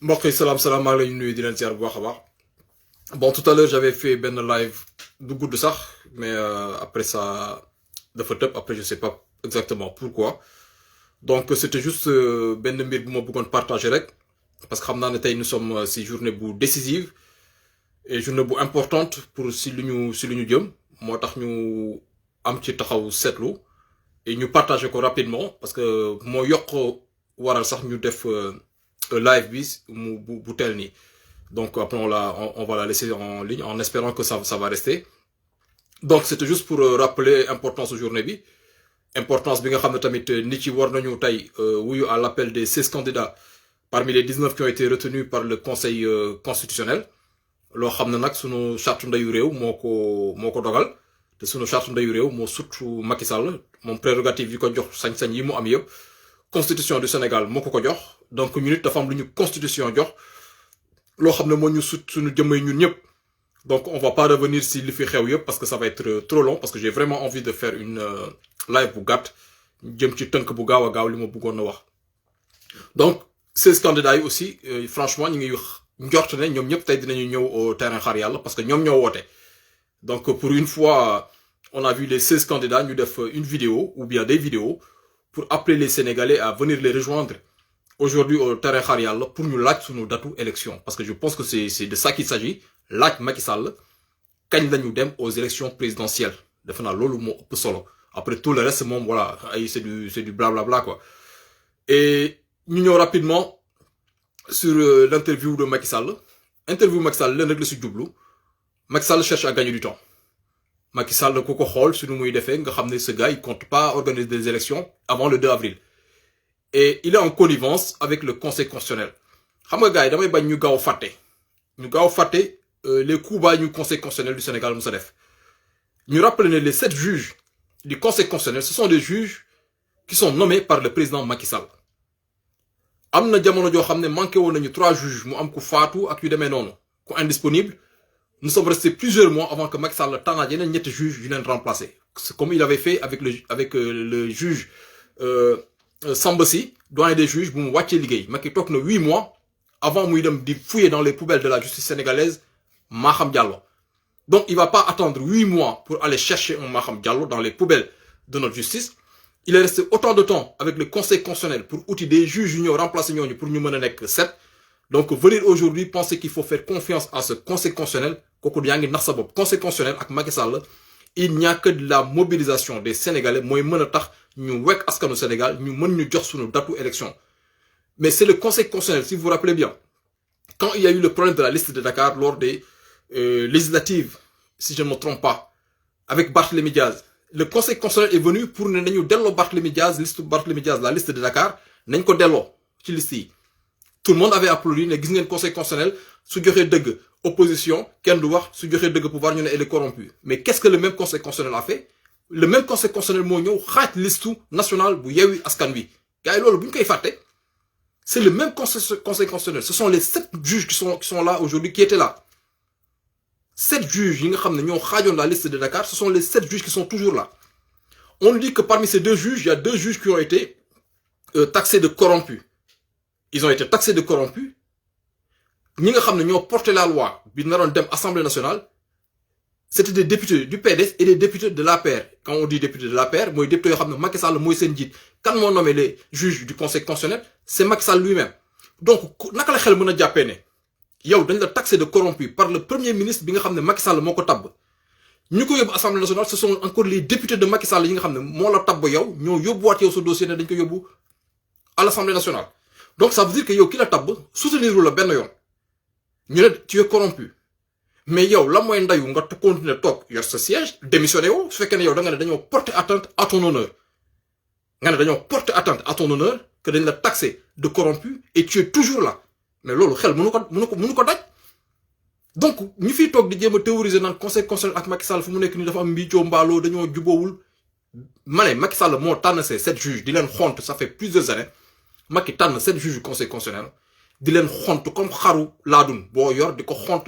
mbokk yi salaam maa ngi lay nuyu di leen ziar bu baax a baax. Bon, tout à l'heure j'avais fait ben live du goût de ça, mais après ça dafa tëb après je sais pas exactement pourquoi. Donc c'était juste ben mbir bu ma bëggoon partager rek parce que xam naa ne tey nous sommes si journée bu décisive et journée bu importante pour si lu ñu jëm moo tax ñu am ci taxaw seetlu et ñu partager ko rapidement parce que moo yokk waral sax ñu def live bi mu bu tel nii. Donc après on va la laisser en ligne en espérant que ça va rester. Donc c'était juste pour rappeler importance journée bi importance bi nga xam ne tamit nit yi war nañu tey wuyu à l'appel des 16 candidats parmi les 19 qui ont été retenus par le conseil constitutionnel. Loo xam ne nag sunu charte ndeyu réew moo ko dogal te sunu charte ndeyu réew moo surtout Macky Sall moom prérogative yi ko jox sañ-sañ yi mu am yëpp constitution du Sénégal moo ko jox donc ñu nit dafa am lu ñu constitution jox. Loo xam ne moo ñu sut suñu jëmmay ñun ñëpp donc on va pas revenir si li fi xew yëpp parce que ça va être trop long parce que j'ai vraiment envie de faire une live bu gàtt jëm ci tënk bu gaaw a gaaw li ma bëggoon a wax. Donc 16 candidats yi aussi franchement ñu ngi njort ne ñoom ñëpp tey dinañu ñëw au terrain xaar yàlla parce que ñoom ñoo woote. Donc pour une fois on a vu les 16 candidats ñu def une vidéo ou bien des vidéos pour appeler les Sénégalais à venir les rejoindre aujourd'hui au terrain xaar yàlla pour ñu laaj suñu datu élection parce que je pense que c'est de ça qu'il s'agit laaj Macky Sall kañ lañu dem aux élections présidentielles defe naa loolu moo ëpp solo après tout le reste moom voilà ay c'est du blablabla quoi. Et ñu ñëw rapidement sur l'interview de Macky Sall interview Macky Sall leen rek la si jublu Macky Sall cherche à gagner du temps Macky Sall ku ko xool suñu muy defee nga xam ne ce gars il compte pas organiser des élections avant le 2 avril. Et il est en connivence avec le conseil constitutionnel xam nga gars yi damay bañ ñu gaaw fàtte les coups bas ñu conseil constitutionnel du Sénégal mu sa def ñu rappeler ne les 7 juges du conseil constitutionnel ce sont des juges qui sont nommés par le président Macky Sall. am na jamono joo xam ne manqué woon nañu 3 juges mu am ku faatu ak yu demee noonu ku indisponible nous sommes restés plusieurs mois avant que Macky Sall tànnaat yeneen ñetti juges yu leen remplacer comme il avait fait avec le juge Samba Sy doyen des juges bu mu wàccee liggéey Macky toog na 8 mois avant muy dem di fouiller dans les poubelles de la justice sénégalaise Maham Diallo. Donc il va pas attendre 8 mois pour aller chercher un Maham Diallo dans les poubelles de notre justice. Il est resté autant de temps avec le conseil constitutionnel pour outil des juges yu ñëw remplacer ñooñu pour ñu mën a nekk 7. Donc venir aujourd'hui penser qu'il faut faire confiance à ce conseil constitutionnel kooku yaa ngi nax sa bopp conseil constitutionnel ak Macky Sall il n'y a que de la mobilisation des Sénégalais mooy mën a tax ñu wekk askanu Sénégal ñu mën ñu jox suñu datu élection. Mais c'est le conseil constitutionnel si vous vous rappelez bien quand il y a eu le problème de la liste de Dakar lors des législatives si je ne me trompe pas avec Barthélémy Diaz le conseil constitutionnel est venu pour ne nañu delloo Barthélémy Diaz la liste de Dakar nañ ko delloo ci liste yi. Tout le monde avait applaudi ne gis ngeen conseil constitutionnel su joxee dëgg opposition kenn du wax su joxee dëgg pouvoir ñu ne elle est corrompue. Mais qu'est-ce que le même conseil constitutionnel a fait? Le même conseil constitutionnel moo ñëw xaaj listu national bu Yewwi Askan Wi gars yi loolu bu ñu koy fàtte c'est le même conseil constitutionnel ce sont les 7 juges qui sont là aujourd'hui qui étaient là 7 juges yi nga xam ne ñoo xaajoon la liste de Dakar ce sont les 7 juges qui sont toujours là. On nous dit que parmi ces 2 juges il y a 2 juges qui ont été taxés de corrompus. Ils ont été taxés de corrompus ñi nga xam ne ñoo porté la loi bi naroon dem Assemblée nationale c'était des députés du PDS et des députés de l'APR. Quand on dit députés de l'APR mooy députés yoo xam ne Macky Sall mooy seen njiit kan moo nommé les juges du conseil constitutionnel c'est Macky Sall lui-même. Donc naka la xel mën a jàppee ne yow dañ la taxé de corrompu par le premier ministre bi nga xam ne Macky Sall moo ko tabb ñu ko yóbbu Assemblée nationale ce sont encore les députés de Macky Sall yi nga xam ne moo la tabb yow ñoo yóbbuwaat yow sa dossier ne dañ ko yóbbu à l'Assemblée nationale. Donc ça veut dire que yow ki la tabb soutenir la benn yoon ñu ne tu es corrompu mais yow la mooy ndayu nga continuer toog yor sa siège démissionné woo su fekkee ne yow da nga ne dañoo porter atteinte à ton honneur nga ne dañoo porter atteinte à ton honneur que dañ la taxé de corrompu et tu es toujours là mais loolu xel mënu ko daj. Donc ñu fiy toog di jéem a théoriser naan conseil constitutionnel ak Macky Sall fu mu nekk nii dafa am mbiicoo mbaaloo dañoo juboowul ma ne Macky Sall moo tànn ces 7 juges di leen xont ça fait plusieurs années Macky tànn 7 juges du conseil constitutionnel di leen xont comme xaru laadun boo yor di ko xont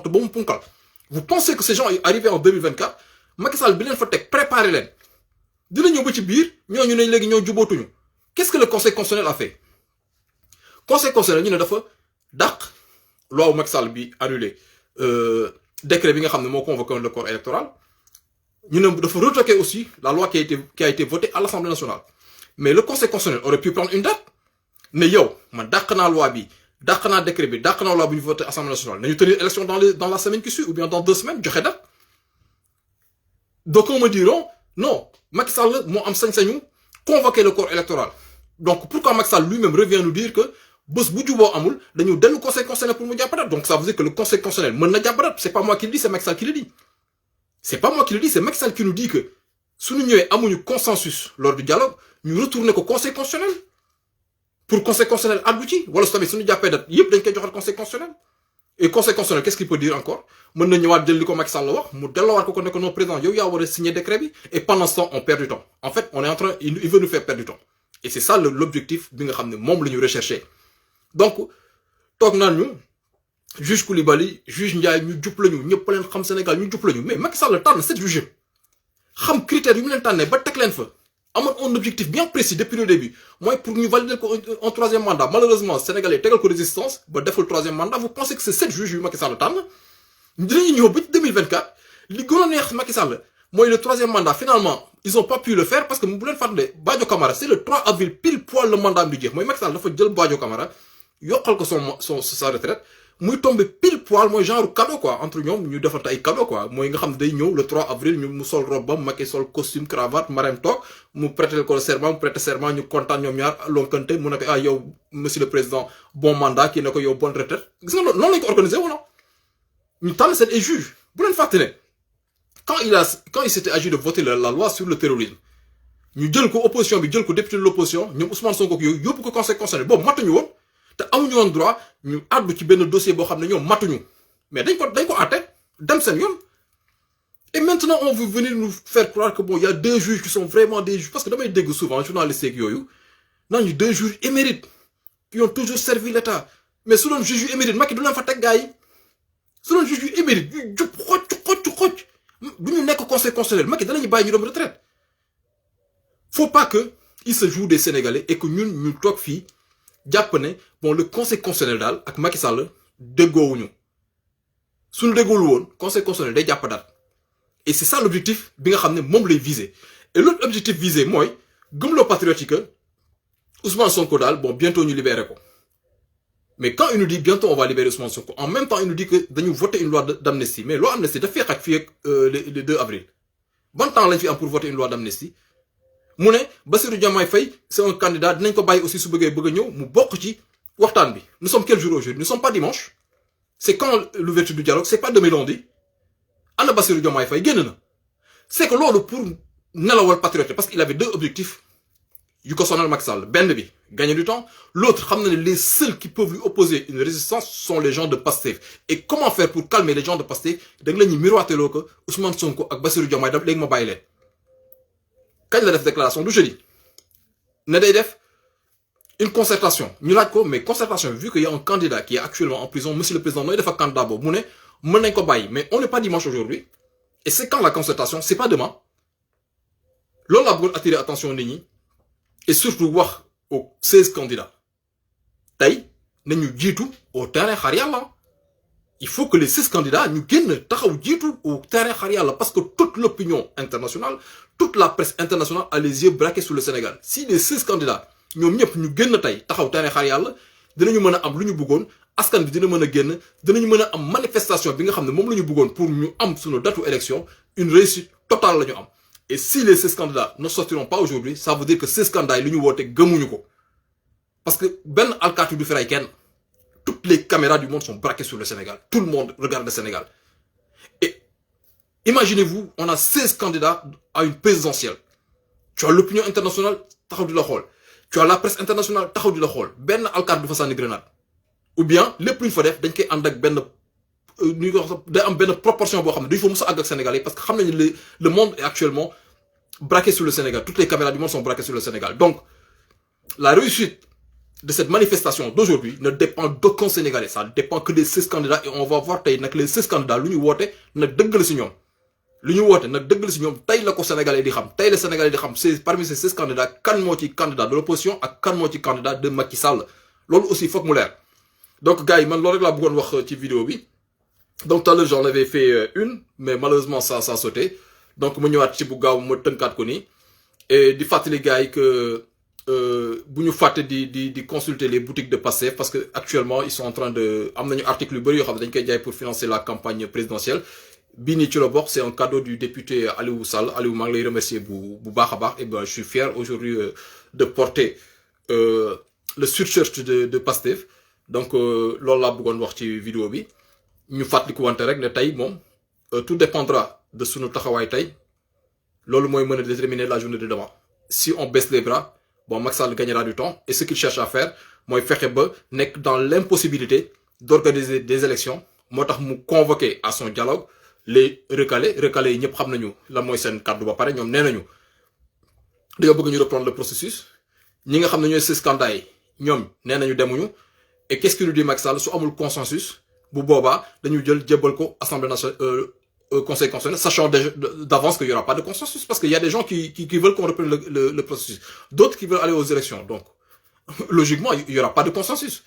ba mu punkal. Vous pensez que ces gens arrivés en 2024 Macky Sall bi leen fa teg préparer leen dina ñëw ba ci biir ñooñu ne léegi ñoo jubootuñu. Qu'est-ce que le conseil constitutionnel a fait? conseil constitutionnel ñu ne dafa dàq loi Macky Sall bi annulé décret bi nga xam ne moo convoqué le corps électoral ñu ne dafa retoquer aussi la loi qui a été votée à l'Assemblée nationale. Mais le conseil constitutionnel aurait pu prendre une date ne yow man dàq naa loi bi dàq naa décret bi dàq naa loi bu ñu voté Assemblée nationale nañu tenir élection dans la semaine qui suit ou bien dans 2 semaines joxe date. Donc on me diront non Macky Sall moo am sañ-sañu convoquer le corps électoral. Donc pourquoi Macky Sall lui-même revient nous dire que bés bu juboo amul dañu dellu conseil constitutionnel pour mu jàpp date. Donc ça veut dire que le conseil constitutionnel mën na jàpp date. C'est pas moi qui le dis, c'est Macky Sall qui le dit. C'est pas moi qui le dis, c'est Macky Sall qui nous dit que suñu ñëwee amuñu consensus lors du dialogue ñu retourner ko conseil constitutionnel pour conseil constitutionnel addu ci wala su tamit suñu jàppee date yëpp dañ koy joxal conseil constitutionnel. Et conseil constitutionnel qu'est-ce qu'il peut dire encore mën na ñëwaat jël li ko Macky Sall la wax mu delloowaat ko ne ko non président yow yaa war a signer décret bi et pendant ce temps on perd du temps. En fait on est en train il veut nous faire perdre du temps et c'est ça l'objectif bi nga xam ne moom la ñu rechercher. Donc toog naan ñu juge Coulibaly juge Ndiaye ñu jub lañu ñëpp leen xam Sénégal ñu jub lañu mais Macky Sall tànn 7 juges xam critères yu mu leen tànnee ba teg leen fa amoon un objectif bien précis depuis le début mooy pour ñu valider ko un 3e mandat. Malheureusement Sénégalais tegal ko résistance ba deful 3e mandat. Vous pensez que c'est 7 juges yu Macky Sall tànn dinañu ñëw ba 2024 li gën a neex Macky Sall mooy le 3e mandat. Finalement ils ont pas pu le faire parce que bu leen fàttali Badio Camara c'est le 3 avril pile poil le mandat du jeex mooy Macky Sall dafa jël Badio Camara yokkal ko sa retraite muy tombé pile poil mooy genre cadeau quoi entre ñoom ñu defante ay cadeau quoi mooy nga xam ne day ñëw le 3 avril ñu mu sol robe ba Macky sol costume cravate Marème toog mu prêter ko le serment mu prêter serment ñu kontaan ñoom ñaar lonkante mu ne ko ah yow monsieur le président bon mandat kii ne ko yow bonne retraite. Gis nga noonu lañ ko organisé wala ñu tànn seen ay juge bu leen fàtte ne quand il s'était agi de voter la loi sur le terrorisme ñu jël ko opposition bi jël ko député de l'opposition ñoom Ousmane Sonko yooyu yóbbu ko conseil constitutionnel boobu matuñu woon te amuñu woon droit ñu àddu ci benn dossier boo xam ne ñoom matuñu mais dañ ko àtte dem seen yoon. Et maintenant on veut venir nous faire croire que bon il y a 2 juges qui sont vraiment des juges parce que damay dégg souvent journalistes yeeg yooyu naan ñu 2 juges émérites qui ont toujours servi l'État mais su doon juge yu émérite Macky du leen fa teg gars yi su doon juge yu émérite yu jub xocc du ñu nekk conseil constitutionnel Macky danañu bàyyi ñu dem retraite. Faut pas que il se joue des Sénégalais et que ñun ñu toog fii jàpp ne bon le conseil constitutionnel daal ak Macky Sall déggoowuñu suñu déggoowul woon conseil constitutionnel day jàpp daal et c'est ça l'objectif bi nga xam ne moom lay viser. Et l'autre objectif visé mooy gëmloo patriotique que Ousmane Sonko daal bon bientôt ñu libérer ko mais quand il nous dit bientôt on va libérer Ousmane Sonko en même temps il nous dit que dañu voter une loi d'amnistie mais loi amnistie daf fee xaj fii ak le 2 avril ban temps lañ fi am pour voter une loi d'amnistie. mu ne Bassirou Diomaye Faye c'est un candidat dinañ ko bàyyi aussi su bëggee bëgg a ñëw mu bokk ci waxtaan bi. Nous sommes quel jour aujourd'hui? Nous sommes pas dimanche. C'est quand l'ouverture du dialogue? C'est pas demain lundi. Ana Bassirou Diomaye Faye génn na. C'est que loolu pour nelawal patriote parce qu'il avait 2 objectifs yu ko sonal Macky Sall. Benn bi gagner du temps, l'autre xam na ne les seuls qui peuvent lui opposer une résistance sont les gens de Pastef. Et comment faire pour calmer les gens de Pastef? Da nga leen ñu miroiteloo ko Ousmane Sonko ak Bassirou Diomaye daf léegi ma bàyyi leen. Kañ la def déclaration du jeudi ne day def une concertation ñu laaj ko mais concertation vu qu'il y a un candidat qui est actuellement en prison monsieur le président nooy def ak candidat boobu mu ne mën nañ ko bàyyi mais on n'est pas dimanche aujourd'hui et c'est quand la concertation c'est pas demain. Loolu laa bëggoon attirer attention nit ñi et surtout wax aux 16 candidats tey nañu jiitu au terrain xar yàlla. Il faut que les 6 candidats ñu génn taxaw jiitu au terrain xar yàlla parce que toute l'opinion internationale toute la presse internationale a les yeux braqués sur le Sénégal. Si les 6 candidats ñoom ñëpp ñu génn tey taxaw terrain xar yàlla dinañu mën a am lu ñu bëggoon askan bi dina mën a génn dinañu mën a am manifestation bi nga xam ne moom la ñu bëggoon pour ñu am suñu datu élection une réussite totale la ñu am. Et si les 6 candidats ne sortiront pas aujourd'hui ça veut dire que 6 candidats yi li ñu woote gëmuñu ko parce que benn alkaati du fi rey kenn. Toutes les caméras du monde sont braquées sur le Sénégal. Tout le monde regarde le Sénégal. Et imaginez-vous, on a 16 candidats à une présidentielle. Tu as l'opinion internationale, taxaw di la xool. Tu as la presse internationale, taxaw di la xool. Benn alkaat du fa sànni grenade. Ou bien lépp lu ñu fa def dañ koy ànd ak benn day am benn proportion boo xam ne duñ fa mës a àgg ak Sénégalais parce que xam nañu le monde est actuellement braqué sur le Sénégal. Toutes les caméras du monde sont braquées sur le Sénégal. Donc la réussite de cette manifestation d'aujourd'hui ne dépend d'aucun Sénégalais. Ça dépend que des 6 candidats et on va voir tey nag les 6 candidats lu ñu woote na dëggal si ñoom. Lu ñu woote na dëggal si ñoom tey la ko Sénégalais di xam tey la Sénégalais di xam c'est parmi ces 6 candidats kan moo ci candidat de l'opposition ak kan moo ci candidat de Macky Sall. loolu aussi foog mu leer. Donc gars yi man loolu rek laa bëggoon wax ci vidéo bi. Donc tout à l'heure j'en avais fait une mais malheureusement ça a sauté donc ma ñëwaat ci bu gaaw ma tënkaat ko nii et di fàttali gars yi que bu ñu fàtte di consulter les boutiques de Pastef parce que actuellement ils sont en train de am nañu article yu bëri yoo xam ne dañ koy jaay pour financer la campagne présidentielle bii nii ci la bokk c'est un cadeau du député Aliou Sall Aliou maa ngi lay remercier bu baax a baax et ben je suis fier aujourd'hui de porter le surshirт de Pastef donc loolu laa bëggoon wax ci vidéo bi ñu fàttaliku wante rek ne tey moom tout dépendra de sunu taxawaay tey loolu mooy mën a déterminer la journée de demain si on baisse les bras bon Macky Sall gagnera du temps et ce qu'il cherche à faire mooy fexe ba nekk dans l'impossibilité d'organiser des élections moo tax mu convoquer à son dialogue les recalés yi ñëpp xam nañu la mooy seen kàddu ba pare ñoom nee nañu dañoo bëgg ñu reprendre le processus ñi nga xam ne ñooy ces candidats yi ñoom nee nañu demuñu et qu'est-ce qu'il nous dit Macky Sall su amul consensus bu boobaa dañu jël jébbal ko assemblée nationale conseil constitutionnel sachant d'avance qu'il y aura pas de consensus parce qu'il y a des gens qui veulent qu'on reprenne le processus d'autres qui veulent aller aux élections donc logiquement il y aura pas de consensus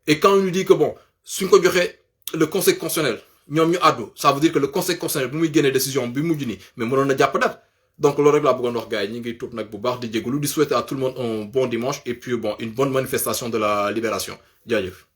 et quand on nous dit que bon suñ ko joxee le conseil constitutionnel ñoom ñu àddu ça veut dire que le conseil constitutionnel bu muy génnee décision bi mujj nii mais mënoon na jàpp date donc loolu rek laa bëggoon wax gars yi ñu ngi tuub nag bu baax di jégalu di souhaiter à tout le monde un bon dimanche et puis bon une bonne manifestation de la libération jaajëf